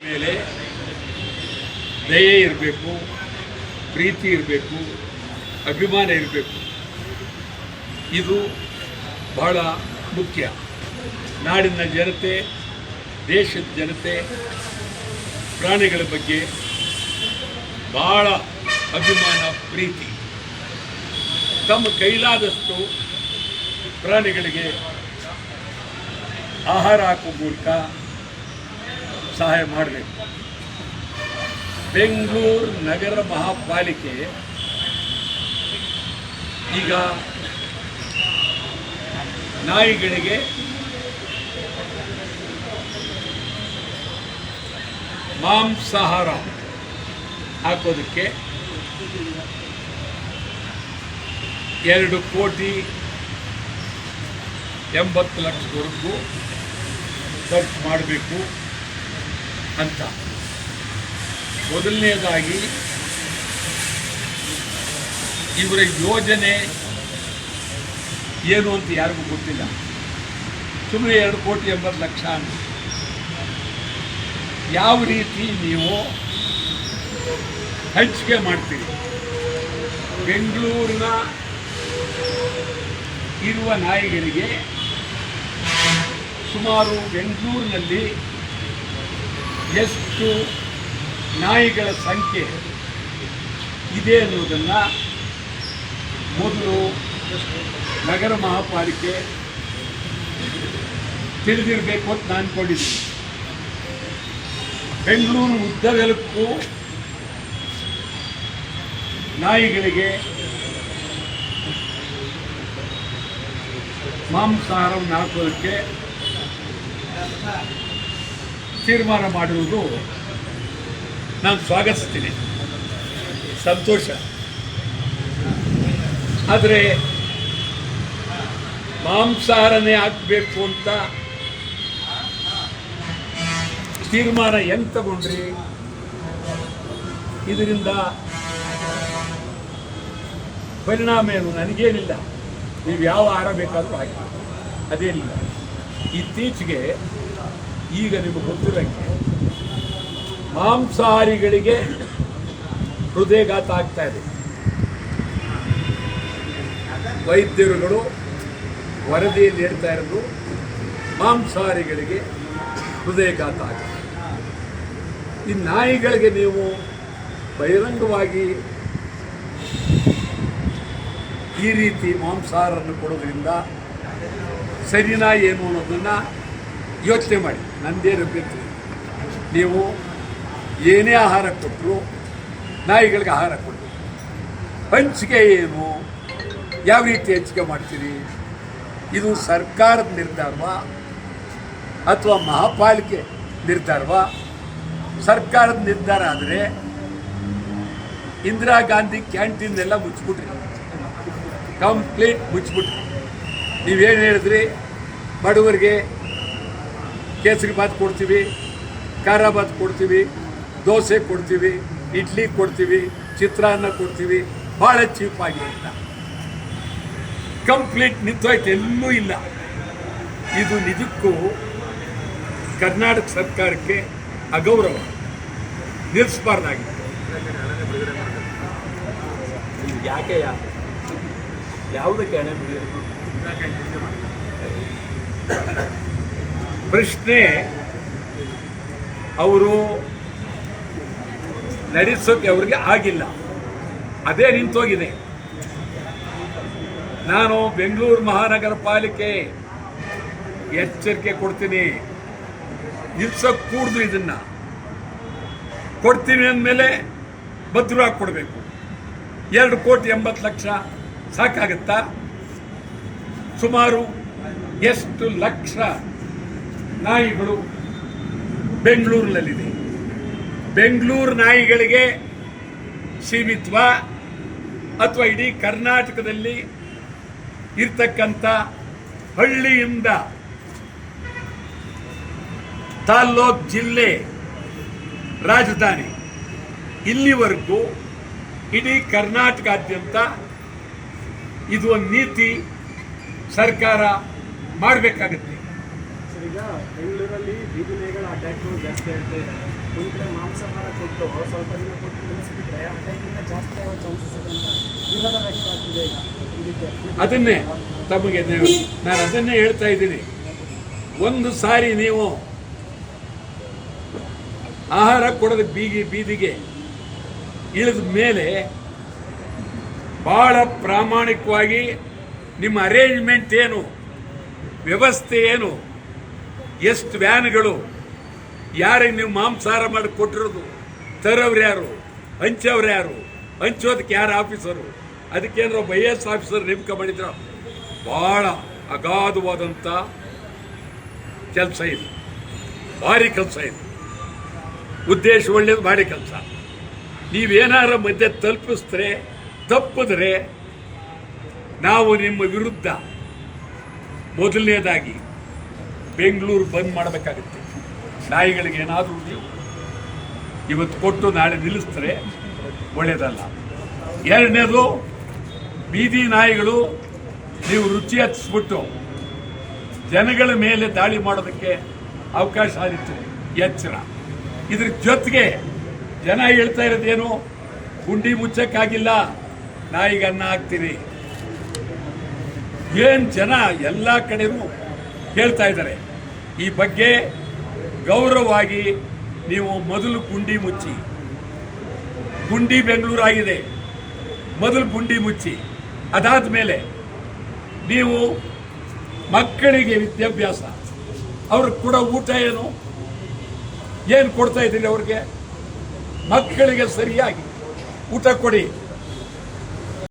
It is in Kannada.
ಮೇಲೆ ದಯೆ ಇರಬೇಕು, ಪ್ರೀತಿ ಇರಬೇಕು, ಅಭಿಮಾನ ಇರಬೇಕು. ಇದು ಬಹಳ ಮುಖ್ಯ. ನಾಡಿನ ಜನತೆ, ದೇಶದ ಜನತೆ ಪ್ರಾಣಿಗಳ ಬಗ್ಗೆ ಬಹಳ ಅಭಿಮಾನ, ಪ್ರೀತಿ. ತಮ್ಮ ಕೈಲಾದಷ್ಟು ಪ್ರಾಣಿಗಳಿಗೆ ಆಹಾರ ಹಾಕುವ ಮೂಲಕ ಸಹಾಯ ಮಾಡಬೇಕು. ಬೆಂಗಳೂರು ನಗರ ಮಹಾಪಾಲಿಕೆ ಈಗ ನಾಯಿಗಳಿಗೆ ಮಾಂಸಾಹಾರ ಹಾಕೋದಕ್ಕೆ 2,80,00,000 ಖರ್ಚು ಮಾಡಬೇಕು ಅಂತ. ಮೊದಲನೇದಾಗಿ ಇವರ ಯೋಜನೆ ಏನು ಅಂತ ಯಾರಿಗೂ ಗೊತ್ತಿಲ್ಲ. ಸುಮ್ಮನೆ 2,80,00,000 ಅಂತ ಯಾವ ರೀತಿ ನೀವು ಹಂಚಿಕೆ ಮಾಡ್ತೀರಿ? ಬೆಂಗಳೂರಿನ ಇರುವ ನಾಯಿಗಳಿಗೆ ಸುಮಾರು ಬೆಂಗಳೂರಿನಲ್ಲಿ ಎಷ್ಟು ನಾಯಿಗಳ ಸಂಖ್ಯೆ ಇದೆ ಅನ್ನೋದನ್ನು ಮೊದಲು ನಗರ ಮಹಾಪಾಲಿಕೆ ತಿಳಿದಿರಬೇಕು ಅಂತ ನಾನು ಅಂದ್ಕೊಂಡಿದ್ದೀನಿ. ಬೆಂಗಳೂರು ಉದ್ದಗಲಕ್ಕೂ ನಾಯಿಗಳಿಗೆ ಮಾಂಸಾಹಾರವನ್ನು ಹಾಕೋದಕ್ಕೆ ತೀರ್ಮಾನ ಮಾಡಿರುವುದು ನಾನು ಸ್ವಾಗತಿಸ್ತೀನಿ, ಸಂತೋಷ. ಆದರೆ ಮಾಂಸಾಹಾರನೇ ಹಾಕಬೇಕು ಅಂತ ತೀರ್ಮಾನ ಹೆಂಗೆ ತಗೊಂಡ್ರಿ? ಇದರಿಂದ ಪರಿಣಾಮ ಏನು? ನನಗೇನಿಲ್ಲ, ನೀವು ಯಾವ ಆಹಾರ ಬೇಕಾದರೂ ಹಾಕಿ, ಅದೇನಿಲ್ಲ. ಇತ್ತೀಚೆಗೆ ಈಗ ನಿಮಗೆ ಗೊತ್ತಿರೋಂಗೆ ಮಾಂಸಾಹಾರಿಗಳಿಗೆ ಹೃದಯಘಾತ ಆಗ್ತಾ ಇದೆ. ವೈದ್ಯರುಗಳು ವರದಿಯಲ್ಲಿ ಹೇಳ್ತಾ ಇರೋದು ಮಾಂಸಾಹಾರಿಗಳಿಗೆ ಹೃದಯಘಾತ ಆಗಿದೆ. ಈ ನಾಯಿಗಳಿಗೆ ನೀವು ಬಹಿರಂಗವಾಗಿ ಈ ರೀತಿ ಮಾಂಸಾಹಾರವನ್ನು ಕೊಡೋದ್ರಿಂದ ಸರಿನಾ ಏನು ಅನ್ನೋದನ್ನು ಯೋಚನೆ ಮಾಡಿ. ನಂದೇನು ಅಭ್ಯಂತರ, ನೀವು ಏನೇ ಆಹಾರ ಕೊಟ್ಟರು ನಾಯಿಗಳಿಗೆ ಆಹಾರ ಕೊಡಿ. ಹಂಚಿಕೆ ಏನು, ಯಾವ ರೀತಿ ಹಂಚಿಕೆ ಮಾಡ್ತೀರಿ? ಇದು ಸರ್ಕಾರದ ನಿರ್ಧಾರವಾ ಅಥವಾ ಮಹಾಪಾಲಿಕೆ ನಿರ್ಧಾರವಾ? ಸರ್ಕಾರದ ನಿರ್ಧಾರ ಆದರೆ ಇಂದಿರಾ ಗಾಂಧಿ ಕ್ಯಾಂಟೀನ್ ಎಲ್ಲ ಮುಚ್ಚಿಬಿಟ್ರಿ, ಕಂಪ್ಲೀಟ್ ಮುಚ್ಚಿಬಿಟ್ರಿ. ನೀವೇನು ಹೇಳಿದ್ರಿ? ಬಡವರಿಗೆ ಕೇಸರಿ ಬಾತ್ ಕೊಡ್ತೀವಿ, ಖಾರ ಬಾತ್ ಕೊಡ್ತೀವಿ, ದೋಸೆ ಕೊಡ್ತೀವಿ, ಇಡ್ಲಿ ಕೊಡ್ತೀವಿ, ಚಿತ್ರಾನ್ನ ಕೊಡ್ತೀವಿ, ಭಾಳ ಚೀಪಾಗಿ ಅಂತ ಕಂಪ್ಲೀಟ್ ನಿಂತೋಯ್ತು, ಎಲ್ಲೂ ಇಲ್ಲ. ಇದು ನಿಜಕ್ಕೂ ಕರ್ನಾಟಕ ಸರ್ಕಾರಕ್ಕೆ ಅಗೌರವ, ನಿಲ್ಲಿಸಬಾರ್ದಾಗಿತ್ತು. ಯಾಕೆ ಯಾವುದಕ್ಕೆ ಹಣ ಬಿಡೋದು? ಪ್ರಶ್ನೆ ಅವರು ನಡೆಸೋಕೆ ಅವ್ರಿಗೆ ಆಗಿಲ್ಲ, ಅದೇ ನಿಂತೋಗಿದೆ. ನಾನು ಬೆಂಗಳೂರು ಮಹಾನಗರ ಪಾಲಿಕೆ ಎಚ್ಚರಿಕೆ ಕೊಡ್ತೀನಿ, ನಿಲ್ಸೋಕೆ ಕೂಡ್ದು. ಇದನ್ನ ಕೊಡ್ತೀನಿ ಅಂದಮೇಲೆ ಭದ್ರವಾಗಿ ಕೊಡಬೇಕು. 2,80,00,000 ಸಾಕಾಗುತ್ತಾ? ಸುಮಾರು ಎಷ್ಟು ಲಕ್ಷ ನಾಯಿಗಳು ಬೆಂಗಳೂರಿನಲ್ಲಿದೆ? ಬೆಂಗಳೂರು ನಾಯಿಗಳಿಗೆ ಸೀಮಿತವಾ ಅಥವಾ ಇಡೀ ಕರ್ನಾಟಕದಲ್ಲಿ ಇರ್ತಕ್ಕಂಥ ಹಳ್ಳಿಯಿಂದ ತಾಲ್ಲೂಕು, ಜಿಲ್ಲೆ, ರಾಜಧಾನಿ ಇಲ್ಲಿವರೆಗೂ ಇಡೀ ಕರ್ನಾಟಕಾದ್ಯಂತ ಇದು ಒಂದು ನೀತಿ ಸರ್ಕಾರ ಮಾಡಬೇಕಾಗುತ್ತೆ. ಈಗ ಬೆಂಗಳೂರಲ್ಲಿ ಬೀದಿ ನಾಯಿಗಳ ಅಟ್ಯಾಕ್ ಜಾಸ್ತಿ ಆಗ್ತಾ ಇದೆ. ಒಂದು ಕಡೆ ಮಾಂಸಾಹಾರ ಕೊಟ್ಟು ಸ್ವಲ್ಪ ದಿನ ಕೊಟ್ಟು ನಿಲ್ಲಿಸಿಬಿಟ್ರೆ ಅದಕ್ಕಿಂತ ಜಾಸ್ತಿ ಆಗೋ ಚಾನ್ಸಸ್ ಇದೆ ಅಂತ ವಿರೋಧ ವ್ಯಕ್ತವಾಗ್ತಿದೆ ಇದಕ್ಕೆ. ಅದನ್ನೇ ತಮಗೆ ನಾನು ಅದನ್ನೇ ಹೇಳ್ತಾ ಇದ್ದೀನಿ. ಒಂದು ಸಾರಿ ನೀವು ಆಹಾರ ಕೊಡೋದು ಬೀದಿಗೆ ಇಳಿದ ಮೇಲೆ ಬಹಳ ಪ್ರಾಮಾಣಿಕವಾಗಿ ನಿಮ್ಮ ಅರೇಂಜ್ಮೆಂಟ್ ಏನು, ವ್ಯವಸ್ಥೆ ಏನು, ಎಷ್ಟು ವ್ಯಾನ್ಗಳು, ಯಾರಿಗೆ ನೀವು ಮಾಂಸಾಹಾರ ಮಾಡಿ ಕೊಟ್ಟಿರೋದು, ತರೋರು ಯಾರು, ಹಂಚೋರು ಯಾರು, ಹಂಚೋದಕ್ಕೆ ಯಾರು ಆಫೀಸರು, ಅದಕ್ಕೇನಾರು ಒಬ್ಬ IAS ಆಫೀಸರ್ ನೇಮಕ ಮಾಡಿದ್ರ ಬಹಳ ಅಗಾಧವಾದಂಥ ಕೆಲಸ ಇದು, ಭಾರಿ ಕೆಲಸ ಇದು. ಉದ್ದೇಶ ಒಳ್ಳೇದು, ಭಾರಿ ಕೆಲಸ. ನೀವೇನಾರ ಮಧ್ಯೆ ತಪ್ಪಿದ್ರೆ ನಾವು ನಿಮ್ಮ ವಿರುದ್ಧ ಮೊದಲನೇದಾಗಿ ಬೆಂಗಳೂರು ಬಂದ್ ಮಾಡಬೇಕಾಗುತ್ತೆ. ನಾಯಿಗಳಿಗೆ ಏನಾದರೂ ನೀವು ಇವತ್ತು ಕೊಟ್ಟು ನಾಳೆ ನಿಲ್ಲಿಸಿದ್ರೆ ಒಳ್ಳೇದಲ್ಲ. ಎರಡನೇದು, ಬೀದಿ ನಾಯಿಗಳು ನೀವು ರುಚಿ ಹಚ್ಚಿಸ್ಬಿಟ್ಟು ಜನಗಳ ಮೇಲೆ ದಾಳಿ ಮಾಡೋದಕ್ಕೆ ಅವಕಾಶ ಆದಿತ್ತು. ಎಚ್ಚರ. ಇದ್ರ ಜೊತೆಗೆ ಜನ ಹೇಳ್ತಾ ಇರೋದೇನು, ಗುಂಡಿ ಮುಚ್ಚಕ್ಕಾಗಿಲ್ಲ, ನಾಯಿಗೆ ಅನ್ನ ಹಾಕ್ತೀರಿ. ಏನ್ ಜನ ಎಲ್ಲ ಕಡೆನೂ ಹೇಳ್ತಾ ಇದ್ದಾರೆ. ಈ ಬಗ್ಗೆ ಗೌರವವಾಗಿ ನೀವು ಮೊದಲು ಗುಂಡಿ ಮುಚ್ಚಿ, ಗುಂಡಿ ಬೆಂಗಳೂರು ಆಗಿದೆ, ಮೊದಲು ಗುಂಡಿ ಮುಚ್ಚಿ. ಅದಾದ ಮೇಲೆ ನೀವು ಮಕ್ಕಳಿಗೆ ವಿದ್ಯಾಭ್ಯಾಸ, ಅವ್ರಿಗೆ ಕೊಡೋ ಊಟ ಏನು ಕೊಡ್ತಾ ಇದ್ದೀರಿ? ಅವ್ರಿಗೆ ಮಕ್ಕಳಿಗೆ ಸರಿಯಾಗಿ ಊಟ ಕೊಡಿ.